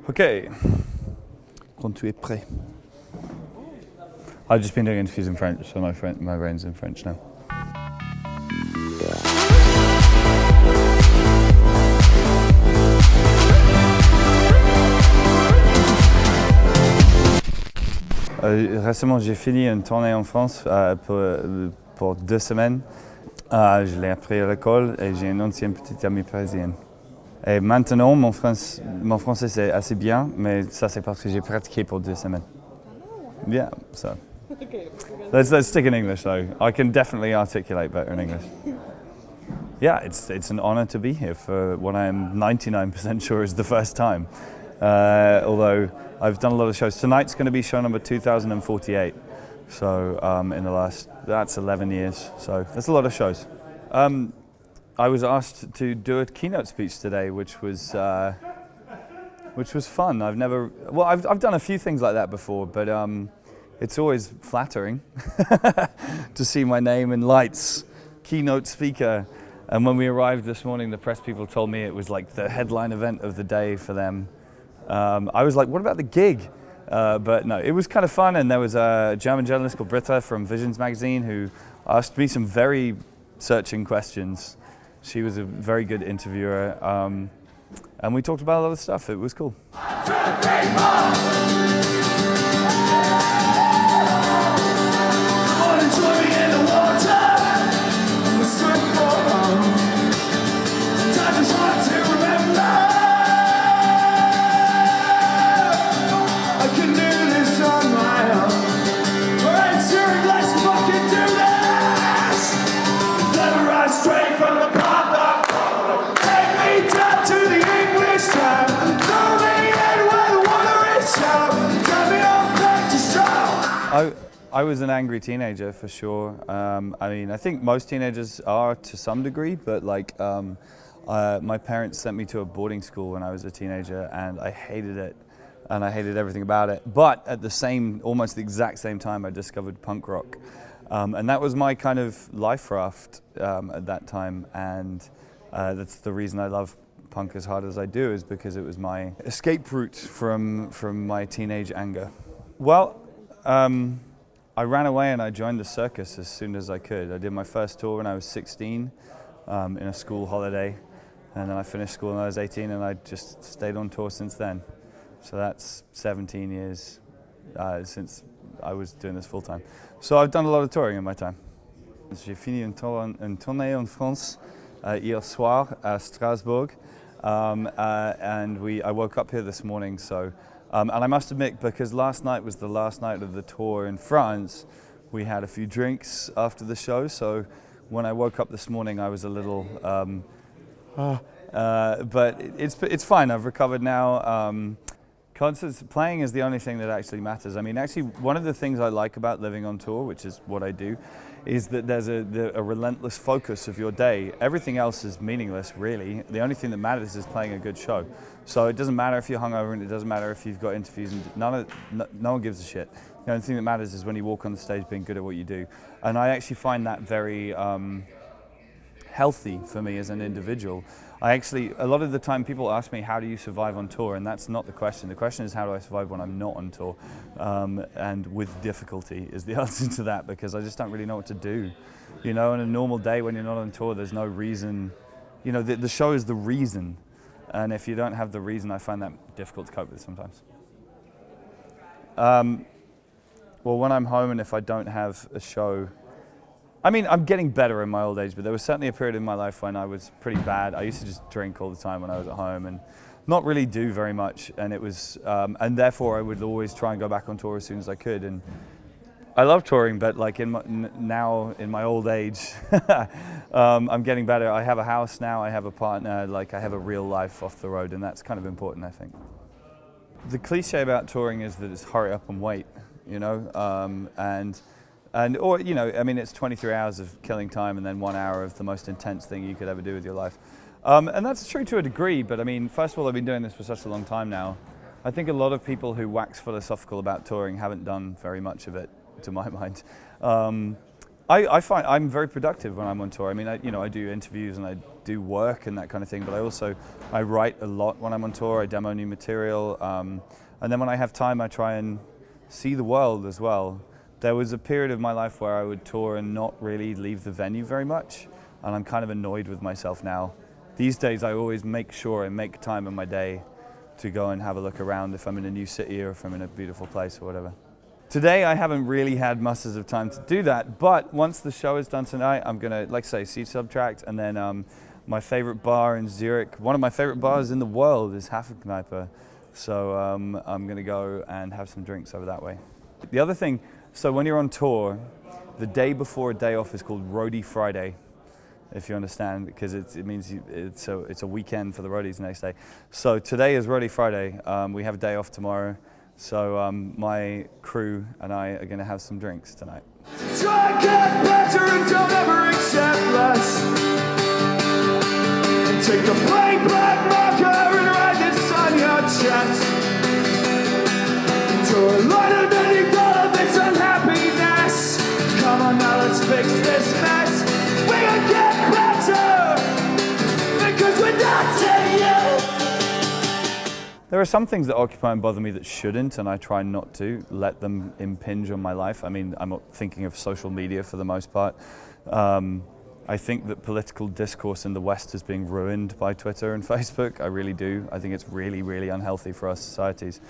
Okay. Quand tu es prêt. I've just been doing interviews in French, so my brain's in French now. Récemment, j'ai fini une tournée en France pour 2 semaines. Je l'ai appris à l'école et j'ai une ancienne petite amie parisienne. Et maintenant, mon français c'est assez bien, mais ça c'est parce que j'ai pratiqué pour 2 semaines. Yeah, so. Okay. Let's stick in English though. I can definitely articulate better in English. Yeah, it's an honor to be here for what I am 99% sure is the first time. Although I've done a lot of shows. Tonight's going to be show number 2048. So that's 11 years. So that's a lot of shows. I was asked to do a keynote speech today, which was fun. I've done a few things like that before, but it's always flattering to see my name in lights, keynote speaker. And when we arrived this morning, the press people told me it was like the headline event of the day for them. I was like, what about the gig? But no, it was kind of fun. And there was a German journalist called Britta from Visions magazine who asked me some very searching questions. She was a very good interviewer. And we talked about a lot of stuff. It was cool. I was an angry teenager for sure. I think most teenagers are to some degree, but my parents sent me to a boarding school when I was a teenager and I hated it and I hated everything about it. But at almost the exact same time, I discovered punk rock. And that was my kind of life raft at that time. And that's the reason I love punk as hard as I do, is because it was my escape route from my teenage anger. Well, I ran away and I joined the circus as soon as I could. I did my first tour when I was 16 in a school holiday, and then I finished school when I was 18, and I just stayed on tour since then. So that's 17 years since I was doing this full time. So I've done a lot of touring in my time. J'ai fini une tournée en France hier soir à Strasbourg, and I woke up here this morning. So. And I must admit, because last night was the last night of the tour in France, we had a few drinks after the show. So when I woke up this morning, I was a little, but it's fine. I've recovered now. Concerts, playing is the only thing that actually matters. I mean, actually, one of the things I like about living on tour, which is what I do, is that there's a relentless focus of your day. Everything else is meaningless, really. The only thing that matters is playing a good show. So it doesn't matter if you're hungover, and it doesn't matter if you've got interviews, and no one gives a shit. The only thing that matters is when you walk on the stage being good at what you do. And I actually find that very healthy for me as an individual. A lot of the time people ask me, how do you survive on tour? And that's not the question. The question is, how do I survive when I'm not on tour? And with difficulty is the answer to that, because I just don't really know what to do. You know, on a normal day when you're not on tour, there's no reason. You know, the show is the reason. And if you don't have the reason, I find that difficult to cope with sometimes. Well, when I'm home and if I don't have a show, I mean, I'm getting better in my old age, but there was certainly a period in my life when I was pretty bad. I used to just drink all the time when I was at home and not really do very much. And it was, and therefore I would always try and go back on tour as soon as I could. And I love touring, but like now in my old age, I'm getting better. I have a house now, I have a partner, like I have a real life off the road, and that's kind of important, I think. The cliche about touring is that it's hurry up and wait, you know, or, you know, I mean, it's 23 hours of killing time and then 1 hour of the most intense thing you could ever do with your life. And that's true to a degree, but I mean, first of all, I've been doing this for such a long time now. I think a lot of people who wax philosophical about touring haven't done very much of it, to my mind. I find I'm very productive when I'm on tour. I mean, I do interviews and I do work and that kind of thing, but I write a lot when I'm on tour. I demo new material, and then when I have time I try and see the world as well. There was a period of my life where I would tour and not really leave the venue very much, and I'm kind of annoyed with myself now. These days I always make sure I make time in my day to go and have a look around if I'm in a new city or if I'm in a beautiful place or whatever. Today I haven't really had masses of time to do that, but once the show is done tonight, I'm gonna, like I say, see Subtract, and then my favorite bar in Zurich, one of my favorite bars in the world is Hafenkneipe. So I'm gonna go and have some drinks over that way. The other thing, so when you're on tour, the day before a day off is called Roadie Friday, if you understand, because it means it's a weekend for the roadies the next day. So today is Roadie Friday. We have a day off tomorrow. So my crew and I are going to have some drinks tonight. Try to get better and don't ever accept less. And take a plain black marker and write this on your chest. Draw a line underneath all of this unhappiness. Come on now, let's fix this mess. We're gonna get better because we're not to you. There are some things that occupy and bother me that shouldn't, and I try not to let them impinge on my life. I mean, I'm thinking of social media for the most part. I think that political discourse in the West is being ruined by Twitter and Facebook. I really do. I think it's really, really unhealthy for our societies.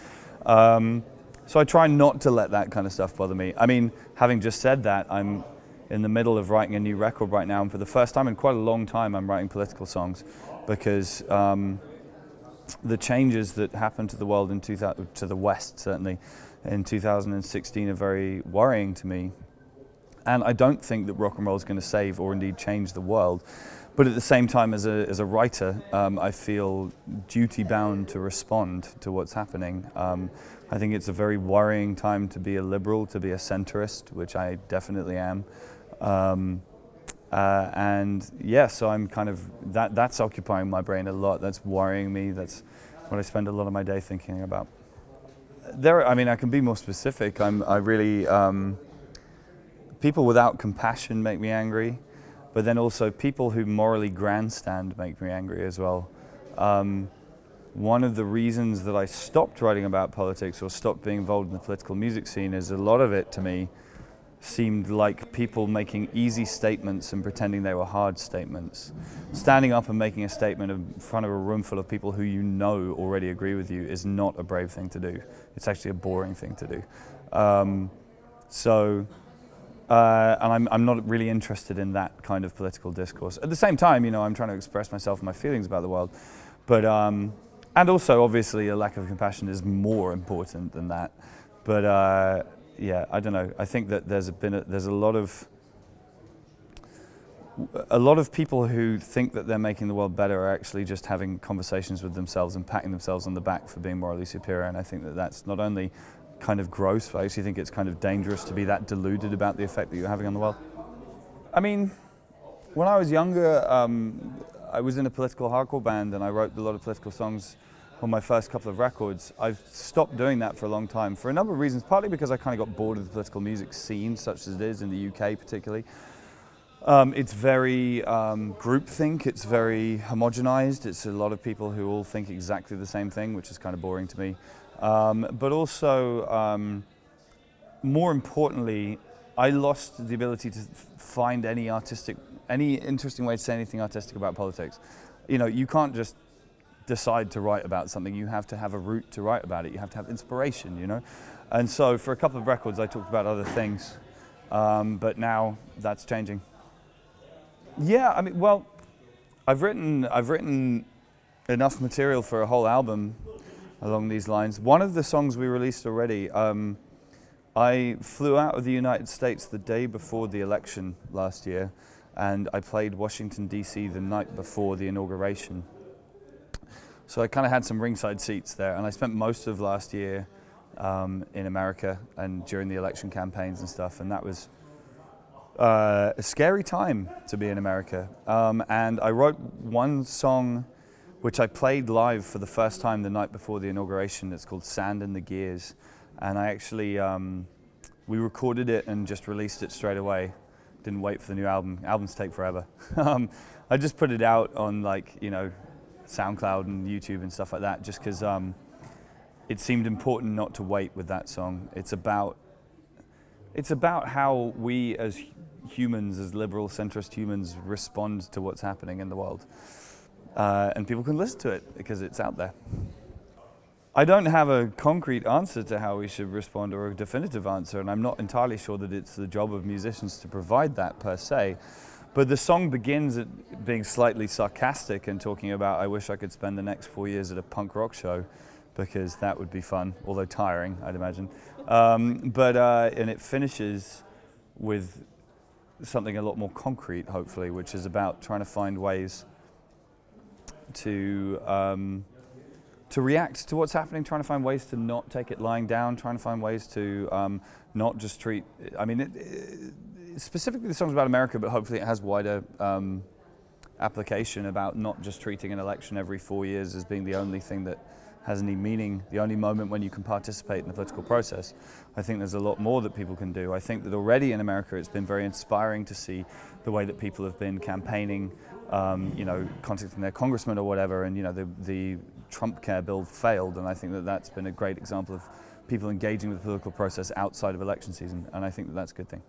So I try not to let that kind of stuff bother me. I mean, having just said that, I'm in the middle of writing a new record right now, and for the first time in quite a long time, I'm writing political songs because the changes that happened to the world to the West certainly in 2016 are very worrying to me. And I don't think that rock and roll is going to save or indeed change the world. But at the same time, as a writer, I feel duty bound to respond to what's happening. I think it's a very worrying time to be a liberal, to be a centrist, which I definitely am. And yeah, so I'm kind of, that's occupying my brain a lot. That's worrying me. That's what I spend a lot of my day thinking about. I mean, I can be more specific. I really, people without compassion make me angry, but then also people who morally grandstand make me angry as well. One of the reasons that I stopped writing about politics or stopped being involved in the political music scene is a lot of it to me seemed like people making easy statements and pretending they were hard statements. Standing up and making a statement in front of a room full of people who you know already agree with you is not a brave thing to do. It's actually a boring thing to do. And I'm not really interested in that kind of political discourse. At the same time, you know, I'm trying to express myself and my feelings about the world, but and also obviously a lack of compassion is more important than that. But yeah, I don't know. I think that there's a lot of people who think that they're making the world better are actually just having conversations with themselves and patting themselves on the back for being morally superior. And I think that that's not only kind of gross, but I actually think it's kind of dangerous to be that deluded about the effect that you're having on the world. I mean, when I was younger, I was in a political hardcore band and I wrote a lot of political songs on my first couple of records. I've stopped doing that for a long time for a number of reasons, partly because I kind of got bored of the political music scene, such as it is in the UK particularly. It's very groupthink, it's very homogenized, it's a lot of people who all think exactly the same thing, which is kind of boring to me. But also, more importantly, I lost the ability to find any interesting way to say anything artistic about politics. You know, you can't just decide to write about something, you have to have a route to write about it, you have to have inspiration, you know? And so for a couple of records I talked about other things, but now that's changing. Yeah, I mean, well, I've written enough material for a whole album along these lines. One of the songs we released already, I flew out of the United States the day before the election last year, and I played Washington, D.C. the night before the inauguration. So I kind of had some ringside seats there, and I spent most of last year in America and during the election campaigns and stuff, and that was a scary time to be in America. And I wrote one song which I played live for the first time the night before the inauguration. It's called Sand in the Gears, and I actually, we recorded it and just released it straight away didn't wait for the new album. Albums take forever. I just put it out on like, you know, SoundCloud and YouTube and stuff like that, just because it seemed important not to wait with that song. It's about how we as humans, as liberal centrist humans, respond to what's happening in the world. And people can listen to it because it's out there. I don't have a concrete answer to how we should respond or a definitive answer, and I'm not entirely sure that it's the job of musicians to provide that per se. But the song begins at being slightly sarcastic and talking about, I wish I could spend the next 4 years at a punk rock show, because that would be fun, although tiring, I'd imagine. And it finishes with something a lot more concrete, hopefully, which is about trying to find ways to react to what's happening, trying to find ways to not take it lying down, trying to find ways to not just treat, I mean, specifically the song's about America, but hopefully it has wider application about not just treating an election every 4 years as being the only thing that has any meaning, the only moment when you can participate in the political process. I think there's a lot more that people can do. I think that already in America it's been very inspiring to see the way that people have been campaigning, you know, contacting their congressman or whatever, and you know, the Trump Care bill failed, and I think that that's been a great example of people engaging with the political process outside of election season, and I think that that's a good thing.